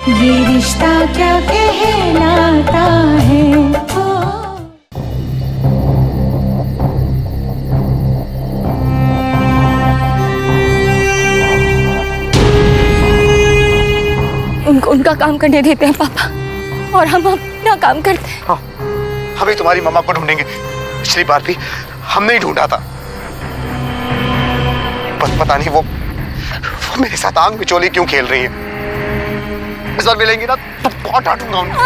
ये रिश्ता क्या कहलाता है। उनको उनका काम करने देते हैं पापा, और हम अपना काम करते हैं। हाँ, हम ही तुम्हारी मम्मा को ढूंढेंगे। पिछली बार भी हमने ही ढूंढा था। पता नहीं वो मेरे साथ आंख मिचोली क्यों खेल रही है। इस बार मिलेंगी ना तो बहुत डांटूंगा उनको।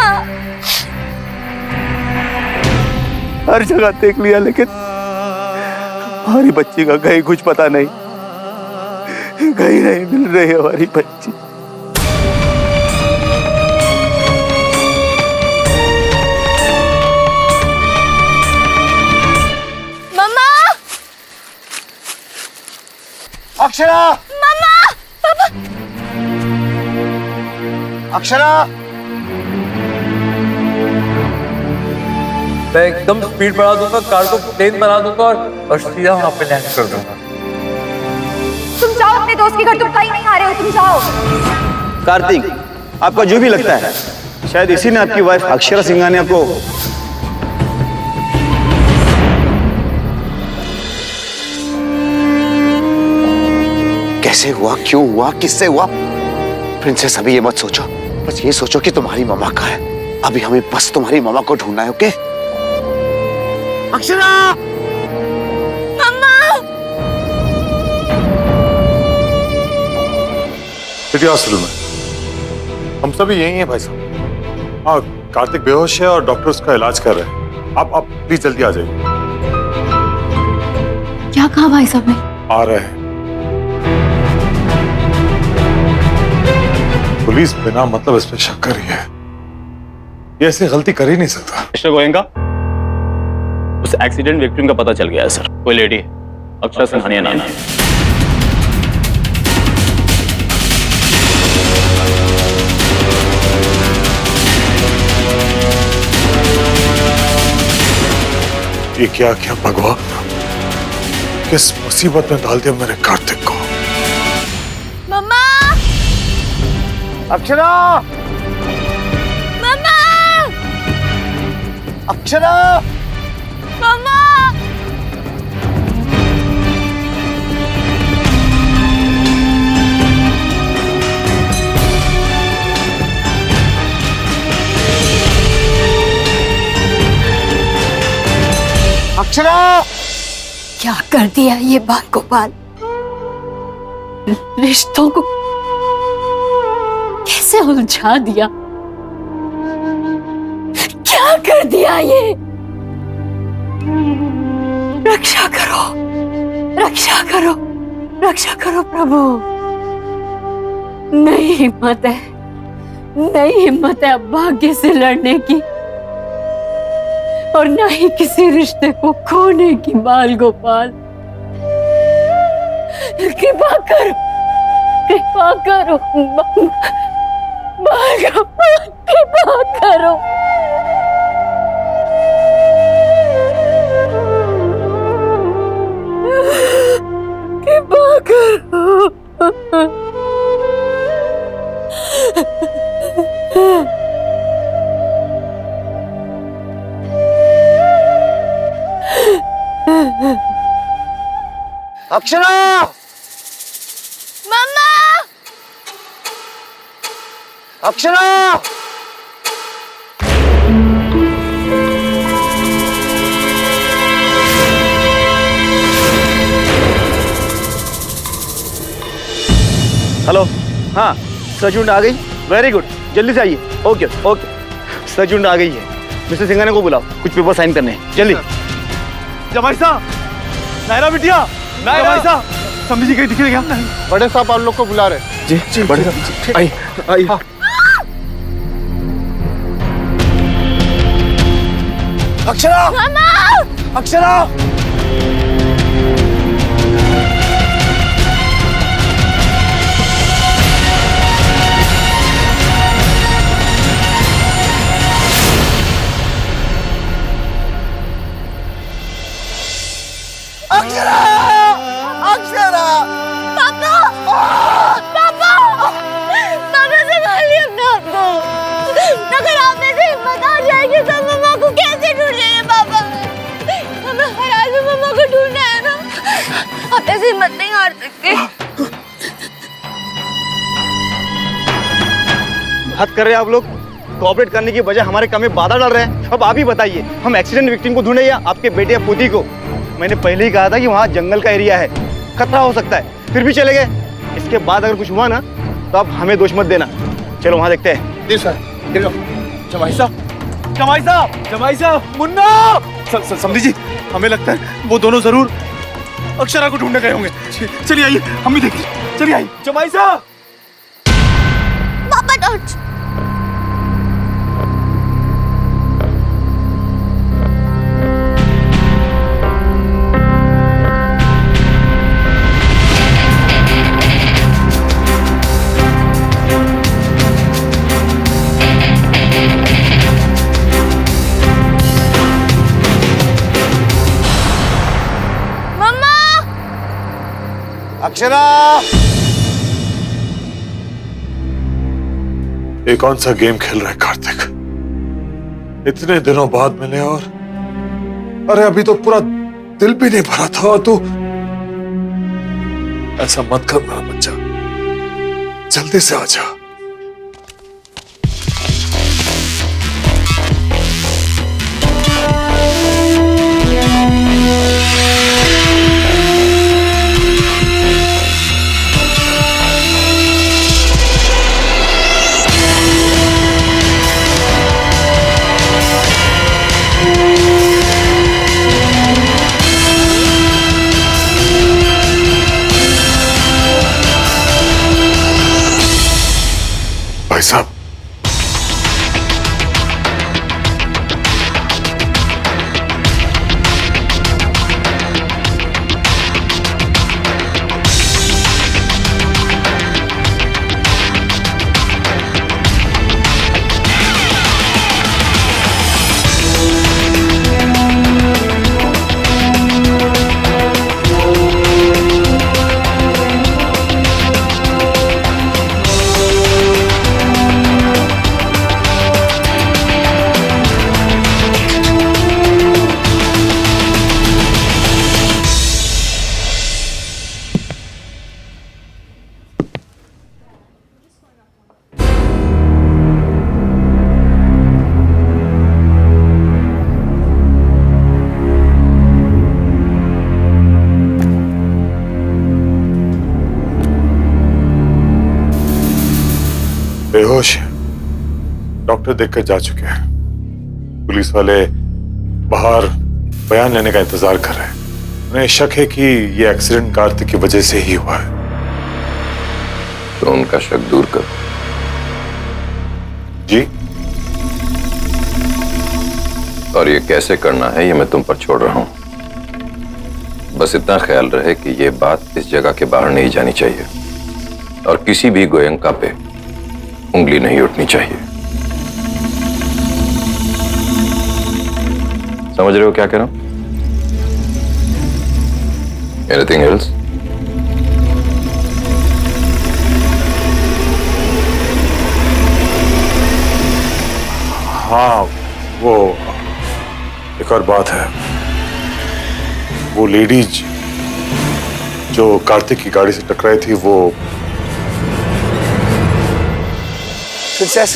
हर जगह देख लिया, लेकिन हमारी बच्ची का कहीं कुछ पता नहीं, कहीं नहीं मिल रही है हमारी बच्ची। मम्मा! अक्षरा! मम्मा! पापा! अक्षरा! मैं एकदम स्पीड बढ़ा दूंगा, कार को तेज बना दूंगा और सीधा वहां पे लैंड कर दूंगा। तुम जाओ अपने दोस्त के घर, तुम कहीं नहीं आ रहे हो, तुम जाओ। कार्तिक, आपका जो भी लगता है, शायद इसी ने आपकी वाइफ अक्षरा सिंघानिया आपको कैसे हुआ, क्यों हुआ, किससे हुआ? प्रिंसेस, अभी ये मत सोचो, बस ये सोचो कि तुम्हारी मम्मा कहाँ है। अभी हमें बस तुम्हारी मम्मा को ढूंढना है। ओके? अक्षरा! मम्मा! सिटी हॉस्पिटल में हम सभी यही हैं भाई साहब। हाँ, कार्तिक बेहोश है और डॉक्टर उसका इलाज कर रहे हैं। आप प्लीज जल्दी आ जाइए। क्या कहा भाई साहब ने? आ रहे हैं। पुलिस बिना मतलब इस पे शक कर रही है। ये ऐसी गलती कर ही नहीं सकता। मिस्टर गोयंका, उस एक्सीडेंट विक्टिम का पता चल गया है सर। कोई लेडी है, अक्षरा सिंघानिया नाम है। ये क्या क्या भगवान, किस मुसीबत में डाल दिया मेरे कार्तिक को। मम्मा! अक्षरा! मम्मा! अक्षरा! मम्मा! अक्षरा! क्या कर दिया ये बाल गोपाल? रिश्तों को कैसे उलझा दिया? क्या कर दिया ये? रक्षा करो, रक्षा करो, रक्षा करो प्रभु। नहीं हिम्मत है, नहीं हिम्मत है अब भाग्य से लड़ने की, और ना ही किसी रिश्ते को खोने की। बाल गोपाल, कृपा करो, कृपा करो बाल गोपाल, कृपा करो। कृपा करो। अक्षरा! मम्मा! अक्षरा! हेलो, हाँ सजुंड आ गई। वेरी गुड, जल्दी से आइए। ओके ओके, सजुंड आ गई है। मिस्टर सिंघानिया को बुलाओ, कुछ पेपर साइन करने हैं। जल्दी। जमाई साहब, नायरा बिटिया, जमाई साहब, समझी जी कहीं दिख रही है? बड़े साहब आप लोग को बुला रहे। जी जी, बड़े साहब आई आई। अक्षरा! अक्षरा! अक्षरा! अक्षरा! पापा! पापा! पापा संभालिए अपने आप को। आप ऐसे हिम्मत नहीं हार सकते। हद कर रहे हैं आप लोग। कोऑपरेट करने की बजाय हमारे काम में बाधा डाल रहे हैं। अब आप ही बताइए, हम एक्सीडेंट विक्टिम को ढूंढे या आपके बेटे या पोती को? मैंने पहले ही कहा था कि वहाँ जंगल का एरिया है, खतरा हो सकता है, फिर भी चले गए। इसके बाद अगर कुछ हुआ ना तो आप हमें दोष मत देना। चलो वहाँ देखते हैं। जी सर। जमाई साहब, जमाई साहब, जमाई साहब, मुन्ना! समझी जी, हमें लगता है वो दोनों जरूर अक्षरा को ढूंढने गए होंगे। चलिए आइए, हम भी देखते। चलिए आइए। जमाई साहब! पापा टॉर्च। अक्षरा! ये कौन सा गेम खेल रहा है कार्तिक? इतने दिनों बाद मिले और अरे अभी तो पूरा दिल भी नहीं भरा था। तू ऐसा मत कर मेरा बच्चा, जल्दी से आ जा। भाई साहब, बेहोश है। डॉक्टर देखकर जा चुके हैं। पुलिस वाले बाहर बयान लेने का इंतजार कर रहे हैं। उन्हें शक है कि ये एक्सीडेंट कार्तिक की वजह से ही हुआ है। तो उनका शक दूर कर। जी? और ये कैसे करना है ये मैं तुम पर छोड़ रहा हूं। बस इतना ख्याल रहे कि ये बात इस जगह के बाहर नहीं जानी चाहिए और किसी भी गोयंका पे उंगली नहीं उठनी चाहिए। समझ रहे हो क्या कह रहा हूं? Anything else? हाँ, वो एक और बात है। वो लेडीज जो कार्तिक की गाड़ी से टकराई थी, वो प्रिंसेस,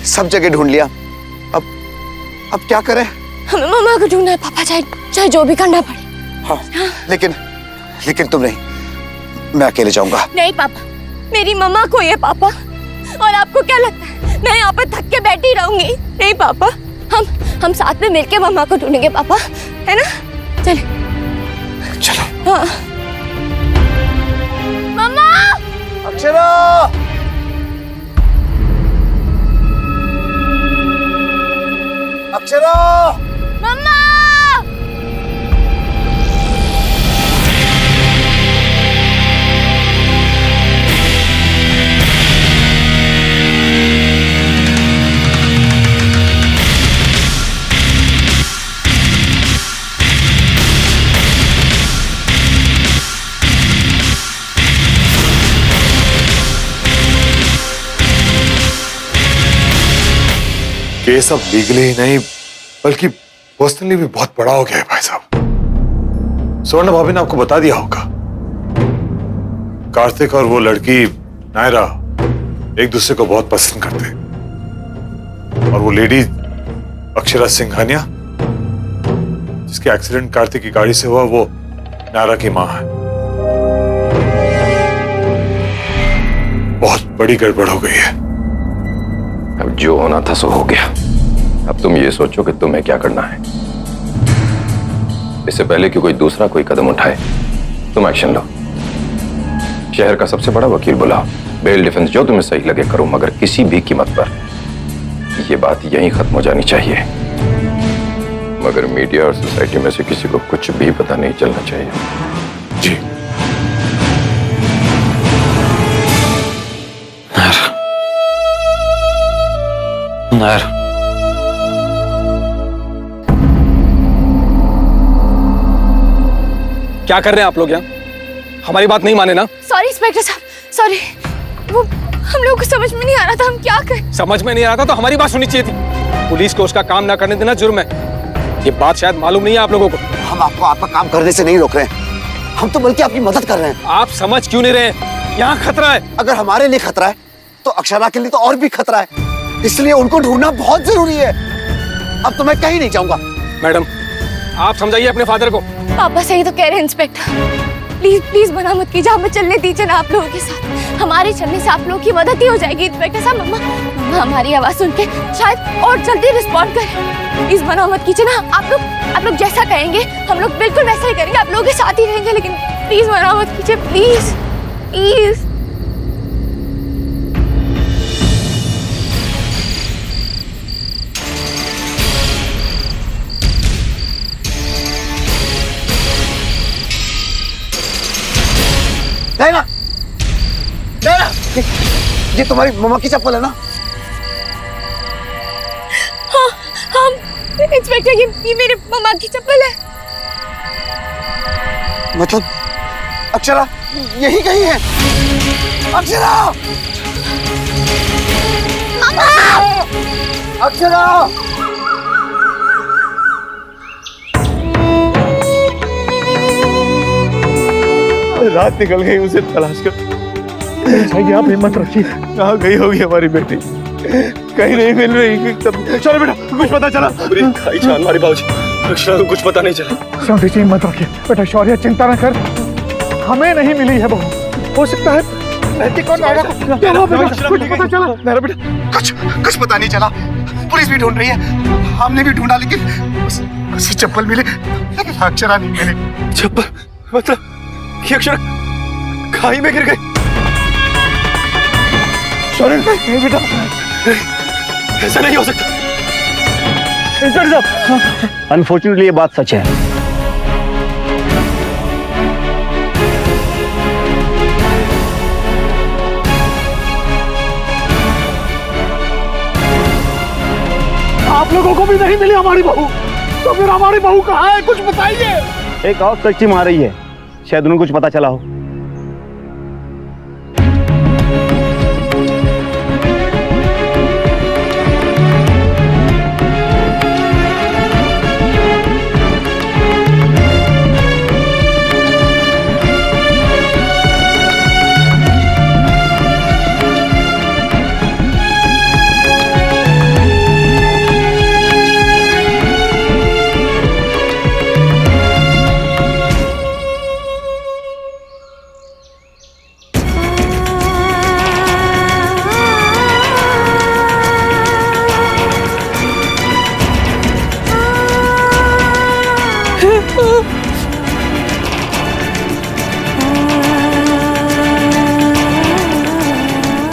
सब जगह ढूंढ लिया। अब क्या करें? हमें मम्मा को ढूंढना है पापा, चाहे जो भी करना पड़े। हाँ, लेकिन तुम नहीं, मैं अकेले जाऊंगा। नहीं पापा, मेरी मम्मा को ये पापा। और आपको क्या लगता है मैं यहाँ पे थक के बैठी रहूंगी? नहीं पापा, हम साथ में मिलके मम्मा को ढूंढेंगे पापा, है ना? चले चलो। हाँ। मम्मा! अक्षरा! अक्षरा! मम्मा! केस अब लीगली ही नहीं बल्कि पर्सनली भी बहुत बड़ा हो गया है भाई साहब। स्वर्ण भाभी ने आपको बता दिया होगा, कार्तिक और वो लड़की नायरा एक दूसरे को बहुत पसंद करते हैं। और वो लेडी अक्षरा सिंघानिया जिसके एक्सीडेंट कार्तिक की गाड़ी से हुआ, वो नायरा की मां है। बहुत बड़ी गड़बड़ हो गई है। अब जो होना था सो हो गया। अब तुम ये सोचो कि तुम्हें क्या करना है। इससे पहले कि कोई दूसरा कोई कदम उठाए, तुम एक्शन लो। शहर का सबसे बड़ा वकील बुलाओ, बेल डिफेंस जो तुम्हें सही लगे करो, मगर किसी भी कीमत पर यह बात यहीं खत्म हो जानी चाहिए। मगर मीडिया और सोसाइटी में से किसी को कुछ भी पता नहीं चलना चाहिए। जी नायर, क्या कर रहे हैं आप लोग यहाँ? हमारी बात नहीं माने ना? सॉरी इंस्पेक्टर साहब, सॉरी। वो हम लोग को समझ में नहीं आ रहा था हम क्या करें। समझ में नहीं आ रहा था तो हमारी बात सुननी चाहिए थी। पुलिस को उसका काम ना करने देना जुर्म है। ये बात शायद मालूम नहीं है आप लोगों को। हम आपको आपका काम करने से नहीं रोक रहे हैं, हम तो बल्कि आपकी मदद कर रहे हैं। आप समझ क्यों नहीं रहे? यहाँ खतरा है। अगर हमारे लिए खतरा है तो अक्षरा के लिए तो और भी खतरा है, इसलिए उनको ढूंढना बहुत जरूरी है। अब तो मैं कहीं नहीं जाऊंगा। मैडम, आप समझाइए अपने फादर को। पापा सही तो कह रहे हैं इंस्पेक्टर। प्लीज प्लीज मना मत कीजिए, हमें चलने दीजिए ना आप लोगों के साथ। हमारे चलने से आप लोगों की मदद ही हो जाएगी इंस्पेक्टर साहब। मम्मा हमारी आवाज सुन के शायद और जल्दी रिस्पॉन्ड करें। प्लीज मना मत कीजिए ना। आप लोग जैसा कहेंगे हम लोग बिल्कुल वैसा ही करेंगे, आप लोगों के साथ ही रहेंगे। लेकिन प्लीज मना मत कीजिए, प्लीज प्लीज। नहीं ना, ये तुम्हारी मम्मा की चप्पल है ना? हाँ इंस्पेक्टर, ये मेरे मम्मा की चप्पल है। मतलब अक्षरा यही कहीं है? अक्षरा! अक्षरा! रात निकल गई उसे तलाश कर। भाई आप हिम्मत रखिए। कहाँ गई होगी हमारी बेटी? कहीं नहीं मिल रही। चलो बेटा, कुछ पता चला? खाई जान मारी बाबूजी, अक्षरा को कुछ पता नहीं चला। शौर्य जी हिम्मत रखिए बेटा। शौर्य चिंता न कर, हमें नहीं मिली है बहू। हो सकता है कुछ पता चला? मेरा बेटा कुछ पता नहीं चला। पुलिस भी ढूंढ रही है, हमने भी ढूंढा, लेकिन उसे चप्पल मिली, लेकिन अक्षरा नहीं मिली। चप्पल मतलब कि अक्षरा खाई में गिर गई? बेटा ऐसा नहीं हो सकता। इंस्पेक्टर साहब, अनफॉर्चुनेटली ये बात सच है। आप लोगों को भी नहीं मिली हमारी बहू, तो फिर हमारी बहू कहाँ है? कुछ बताइए। एक और सर्च टीम आ रही है, शायद उन्हें कुछ पता चला हो।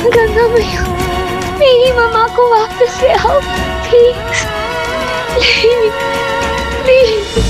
गंगा मैया, मेरी मम्मा को वापस ले आओ प्लीज, प्लीज प्लीज।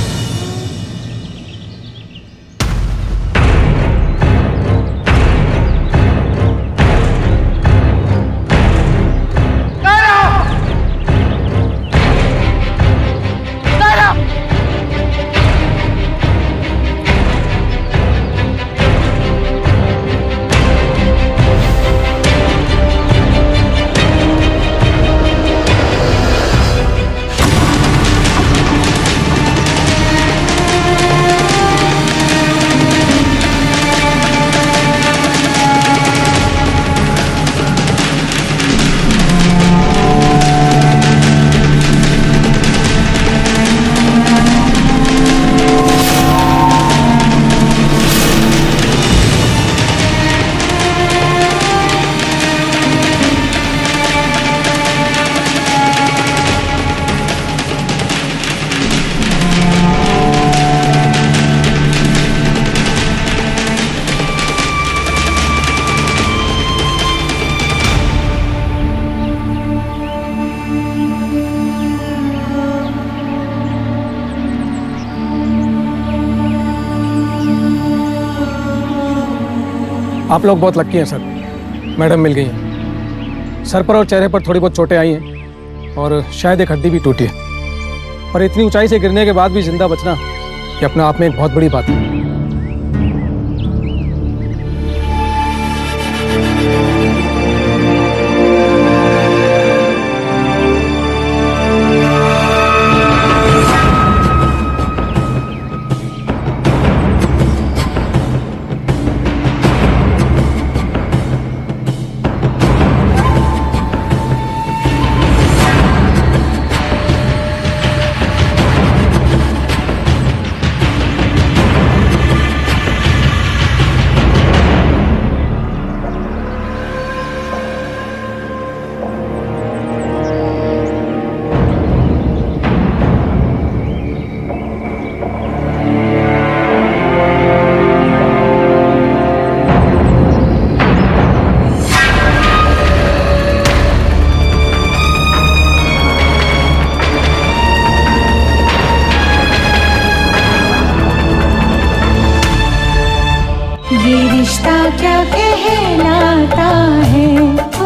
आप लोग बहुत लक्की हैं सर, मैडम मिल गई हैं। सर पर और चेहरे पर थोड़ी बहुत चोटें आई हैं और शायद एक हड्डी भी टूटी है, पर इतनी ऊंचाई से गिरने के बाद भी जिंदा बचना ये अपने आप में एक बहुत बड़ी बात है। ये रिश्ता क्या कहलाता है।